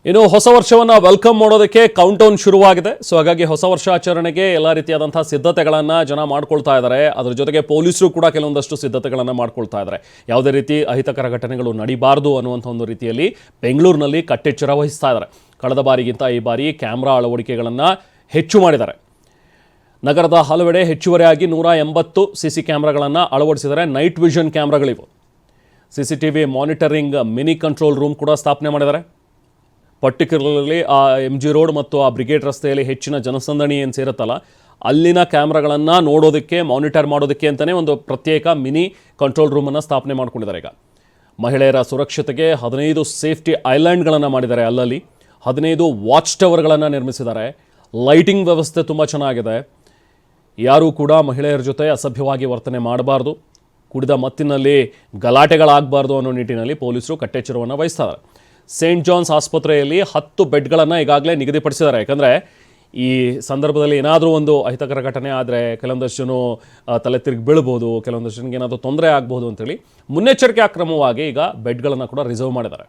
ಇನ್ನು ಹೊಸ ವರ್ಷವನ್ನು ವೆಲ್ಕಮ್ ಮಾಡೋದಕ್ಕೆ ಕೌಂಟ್ ಡೌನ್ ಶುರುವಾಗಿದೆ. ಸೊ ಹಾಗಾಗಿ ಹೊಸ ವರ್ಷಾಚರಣೆಗೆ ಎಲ್ಲ ರೀತಿಯಾದಂತಹ ಸಿದ್ಧತೆಗಳನ್ನು ಜನ ಮಾಡ್ಕೊಳ್ತಾ ಇದ್ದಾರೆ. ಅದರ ಜೊತೆಗೆ ಪೊಲೀಸರು ಕೂಡ ಕೆಲವೊಂದಷ್ಟು ಸಿದ್ಧತೆಗಳನ್ನು ಮಾಡ್ಕೊಳ್ತಾ ಇದ್ದಾರೆ. ಯಾವುದೇ ರೀತಿ ಅಹಿತಕರ ಘಟನೆಗಳು ನಡೀಬಾರ್ದು ಅನ್ನುವಂಥ ಒಂದು ರೀತಿಯಲ್ಲಿ ಬೆಂಗಳೂರಿನಲ್ಲಿ ಕಟ್ಟೆಚ್ಚರ ವಹಿಸ್ತಾ ಇದ್ದಾರೆ. ಕಳೆದ ಬಾರಿಗಿಂತ ಈ ಬಾರಿ ಕ್ಯಾಮ್ರಾ ಅಳವಡಿಕೆಗಳನ್ನು ಹೆಚ್ಚು ಮಾಡಿದ್ದಾರೆ. ನಗರದ ಹಲವೆಡೆ ಹೆಚ್ಚುವರಿಯಾಗಿ 180 CC ಕ್ಯಾಮ್ರಾಗಳನ್ನು ಅಳವಡಿಸಿದ್ದಾರೆ. ನೈಟ್ ವಿಷನ್ ಕ್ಯಾಮ್ರಾಗಳಿವು. CCTV monitoring mini control room ಕೂಡ ಸ್ಥಾಪನೆ ಮಾಡಿದ್ದಾರೆ. ಪರ್ಟಿಕ್ಯುಲರ್ಲಿ ಆ MG ರೋಡ್ ಮತ್ತು ಆ ಬ್ರಿಗೇಡ್ ರಸ್ತೆಯಲ್ಲಿ ಹೆಚ್ಚಿನ ಜನಸಂದಣಿ ಏನು ಸೇರುತ್ತಲ್ಲ, ಅಲ್ಲಿನ ಕ್ಯಾಮ್ರಾಗಳನ್ನು ನೋಡೋದಕ್ಕೆ, ಮಾನಿಟರ್ ಮಾಡೋದಕ್ಕೆ ಅಂತಲೇ ಒಂದು ಪ್ರತ್ಯೇಕ ಮಿನಿ ಕಂಟ್ರೋಲ್ ರೂಮನ್ನು ಸ್ಥಾಪನೆ ಮಾಡ್ಕೊಂಡಿದ್ದಾರೆ. ಈಗ ಮಹಿಳೆಯರ ಸುರಕ್ಷತೆಗೆ 15 ಸೇಫ್ಟಿ ಐಲ್ಯಾಂಡ್ಗಳನ್ನು ಮಾಡಿದ್ದಾರೆ. ಅಲ್ಲಲ್ಲಿ 15 ವಾಚ್ ಟವರ್ಗಳನ್ನು ನಿರ್ಮಿಸಿದ್ದಾರೆ. ಲೈಟಿಂಗ್ ವ್ಯವಸ್ಥೆ ತುಂಬ ಚೆನ್ನಾಗಿದೆ. ಯಾರೂ ಕೂಡ ಮಹಿಳೆಯರ ಜೊತೆ ಅಸಭ್ಯವಾಗಿ ವರ್ತನೆ ಮಾಡಬಾರ್ದು, ಕುಡಿದ ಮತ್ತಿನಲ್ಲಿ ಗಲಾಟೆಗಳಾಗಬಾರ್ದು ಅನ್ನೋ ನಿಟ್ಟಿನಲ್ಲಿ ಪೊಲೀಸರು ಕಟ್ಟೆಚ್ಚರವನ್ನು ವಹಿಸ್ತಾರೆ. ಸೇಂಟ್ ಜಾನ್ಸ್ ಆಸ್ಪತ್ರೆಯಲ್ಲಿ 10 ಬೆಡ್ಗಳನ್ನು ಈಗಾಗಲೇ ನಿಗದಿಪಡಿಸಿದ್ದಾರೆ. ಯಾಕಂದರೆ ಈ ಸಂದರ್ಭದಲ್ಲಿ ಏನಾದರೂ ಒಂದು ಅಹಿತಕರ ಘಟನೆ ಆದರೆ ಕೆಲವೊಂದಷ್ಟು ಜನ ತಲೆ ತಿರುಗಿ ಬೀಳ್ಬೋದು, ಕೆಲವೊಂದಷ್ಟು ಜನಕ್ಕೆ ಏನಾದರೂ ತೊಂದರೆ ಆಗ್ಬೋದು ಅಂತೇಳಿ ಮುನ್ನೆಚ್ಚರಿಕೆ ಕ್ರಮವಾಗಿ ಈಗ ಬೆಡ್ಗಳನ್ನು ಕೂಡ ರಿಸರ್ವ್ ಮಾಡಿದ್ದಾರೆ.